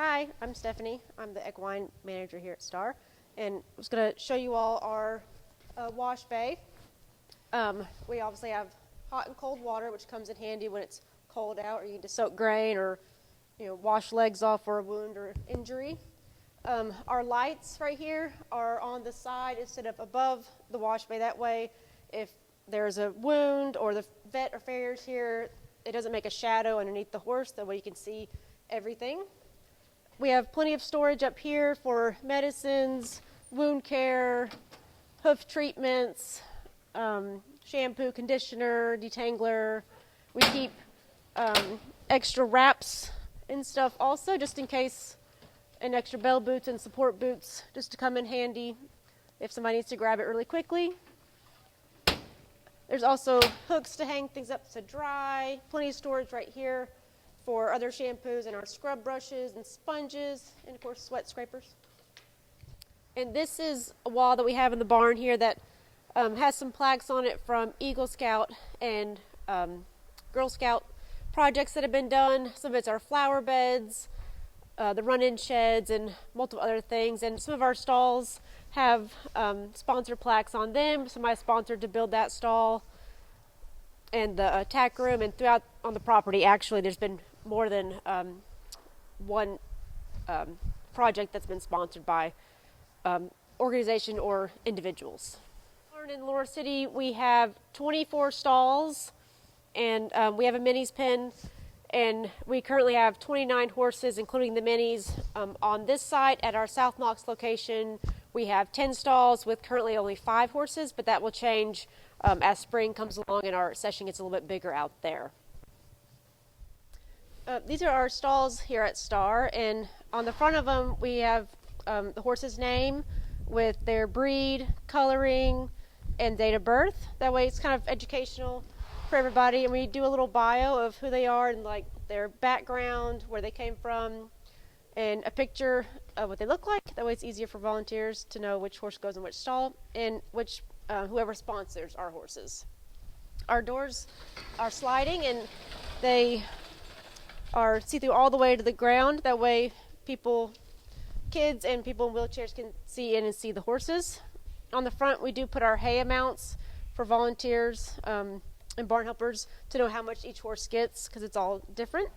Hi, I'm Stephanie. I'm the equine manager here at Star, and I was going to show you all our wash bay. We obviously have hot and cold water, which comes in handy when it's cold out, or you need to soak grain, or wash legs off for a wound or injury. Our lights right here are on the side instead of above the wash bay. That way, if there's a wound or the vet or farrier's here, it doesn't make a shadow underneath the horse. That way you can see everything. We have plenty of storage up here for medicines, wound care, hoof treatments, shampoo, conditioner, detangler. We keep extra wraps and stuff also, just in case, and extra bell boots and support boots just to come in handy if somebody needs to grab it really quickly. There's also hooks to hang things up to dry, plenty of storage right here for other shampoos and our scrub brushes and sponges and of course sweat scrapers. And this is a wall that we have in the barn here that has some plaques on it from Eagle Scout and Girl Scout projects that have been done. Some of it's our flower beds, the run-in sheds, and multiple other things. And some of our stalls have sponsor plaques on them. Somebody sponsored to build that stall and the tack room. And throughout on the property, actually, there's been more than one project that's been sponsored by organization or individuals. In Lenoir City, we have 24 stalls, and we have a minis pen, and we currently have 29 horses, including the minis. On this site, at our South Knox location, we have 10 stalls with currently only 5 horses, but that will change as spring comes along and our session gets a little bit bigger out there. These are our stalls here at Star, and on the front of them we have the horse's name with their breed, coloring, and date of birth. That way it's kind of educational for everybody, and we do a little bio of who they are and like their background, where they came from, and a picture of what they look like. That way it's easier for volunteers to know which horse goes in which stall and which whoever sponsors our horses. Our doors are sliding, and they are see-through all the way to the ground. That way people, kids and people in wheelchairs, can see in and see the horses. On the front, we do put our hay amounts for volunteers and barn helpers to know how much each horse gets, because it's all different.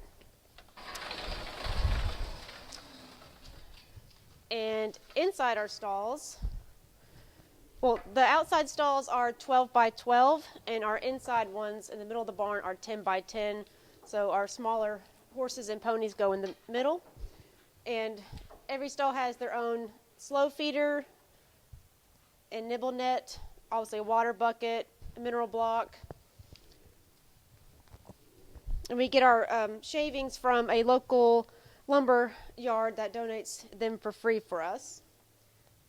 And inside our stalls, well, the outside stalls are 12 by 12, and our inside ones in the middle of the barn are 10 by 10. So our smaller horses and ponies go in the middle. And every stall has their own slow feeder and nibble net, obviously a water bucket, a mineral block. And we get our shavings from a local lumber yard that donates them for free for us.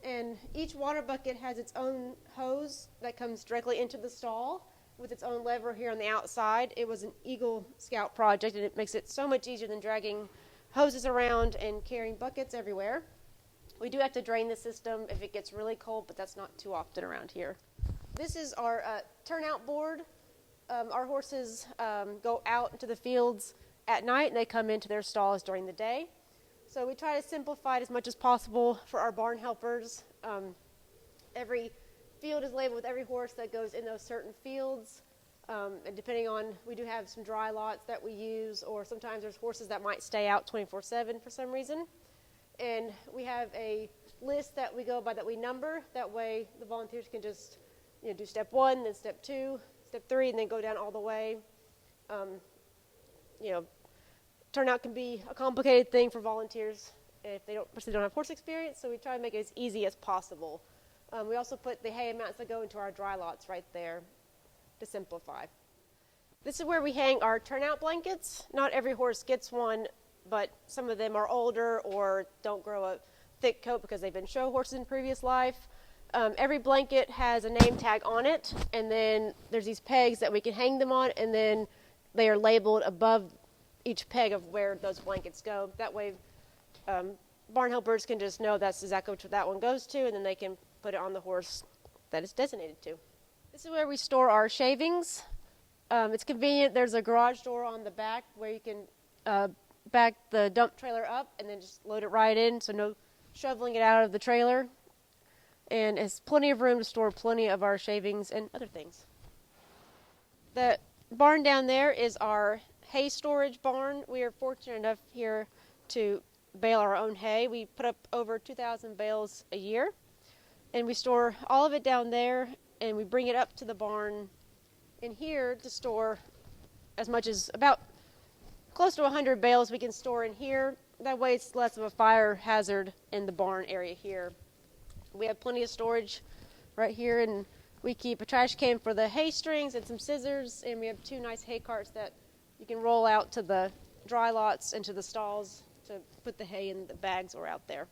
And each water bucket has its own hose that comes directly into the stall with its own lever here on the outside. It was an Eagle Scout project, and it makes it so much easier than dragging hoses around and carrying buckets everywhere. We do have to drain the system if it gets really cold, but that's not too often around here. This is our turnout board. Our horses go out into the fields at night, and they come into their stalls during the day. So we try to simplify it as much as possible for our barn helpers. Every field is labeled with every horse that goes in those certain fields. And depending on, we do have some dry lots that we use, or sometimes there's horses that might stay out 24/7 for some reason. And we have a list that we go by that we number. That way the volunteers can just do step 1, then step 2, step 3, and then go down all the way. Turnout can be a complicated thing for volunteers if they don't have horse experience, so we try to make it as easy as possible. We also put the hay amounts that go into our dry lots right there to simplify. This is where we hang our turnout blankets. Not every horse gets one, but some of them are older or don't grow a thick coat because they've been show horses in previous life. Every blanket has a name tag on it, and then there's these pegs that we can hang them on, and then they are labeled above each peg of where those blankets go. That way barn helpers can just know that's exactly what that one goes to, and then they can put it on the horse that it's designated to. This is where we store our shavings. It's convenient. There's a garage door on the back where you can back the dump trailer up and then just load it right in, so no shoveling it out of the trailer. And it's plenty of room to store plenty of our shavings and other things. The barn down there is our hay storage barn. We are fortunate enough here to bale our own hay. We put up over 2,000 bales a year, and we store all of it down there, and we bring it up to the barn in here to store as much as about close to 100 bales we can store in here. That way it's less of a fire hazard in the barn area here. We have plenty of storage right here, and we keep a trash can for the hay strings and some scissors, and we have 2 nice hay carts that you can roll out to the dry lots and to the stalls to put the hay in the bags or out there.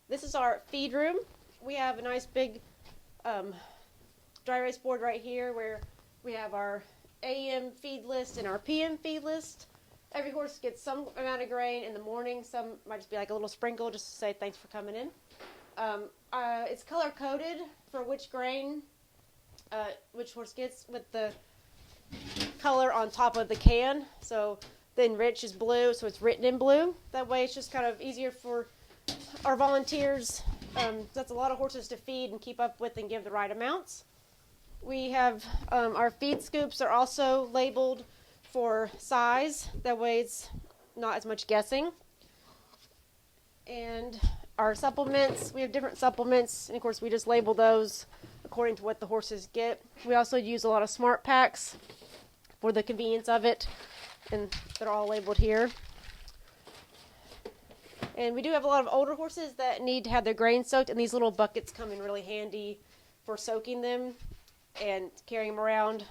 This is our feed room. We have a nice big dry erase board right here where we have our AM feed list and our PM feed list. Every horse gets some amount of grain in the morning. Some might just be like a little sprinkle just to say thanks for coming in. It's color coded for which grain which horse gets with the color on top of the can. So then rich is blue, so it's written in blue. That way it's just kind of easier for our volunteers. That's a lot of horses to feed and keep up with and give the right amounts. We have our feed scoops are also labeled for size. That way it's not as much guessing. And our supplements, we have different supplements, and of course we just label those according to what the horses get. We also use a lot of smart packs for the convenience of it, and they're all labeled here. And we do have a lot of older horses that need to have their grain soaked, and these little buckets come in really handy for soaking them and carrying them around,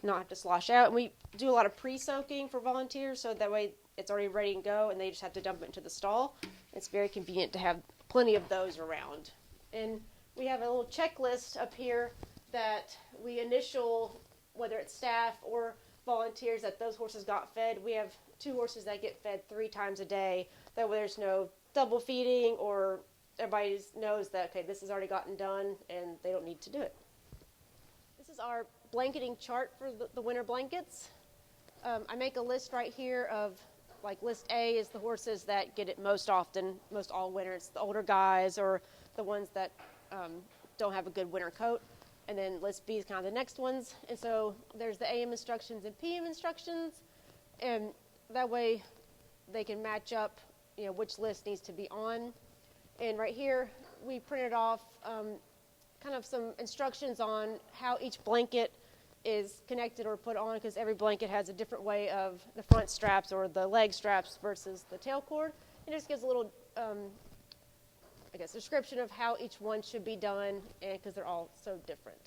not have to slosh out. And we do a lot of pre-soaking for volunteers, so that way it's already ready to go, and they just have to dump it into the stall. It's very convenient to have plenty of those around. And we have a little checklist up here that we initial, whether it's staff or volunteers, that those horses got fed. We have 2 horses that get fed 3 times a day. That way there's no double feeding, or everybody knows that, okay, this has already gotten done and they don't need to do it. This is our blanketing chart for the winter blankets. I make a list right here of, like, list A is the horses that get it most often, most all winter. It's the older guys or the ones that don't have a good winter coat. And then list B is kind of the next ones. And so there's the AM instructions and PM instructions. And that way they can match up, you know, which list needs to be on. And right here we printed off kind of some instructions on how each blanket is connected or put on, because every blanket has a different way of the front straps or the leg straps versus the tail cord. It just gives a little, I guess, description of how each one should be done, and because they're all so different.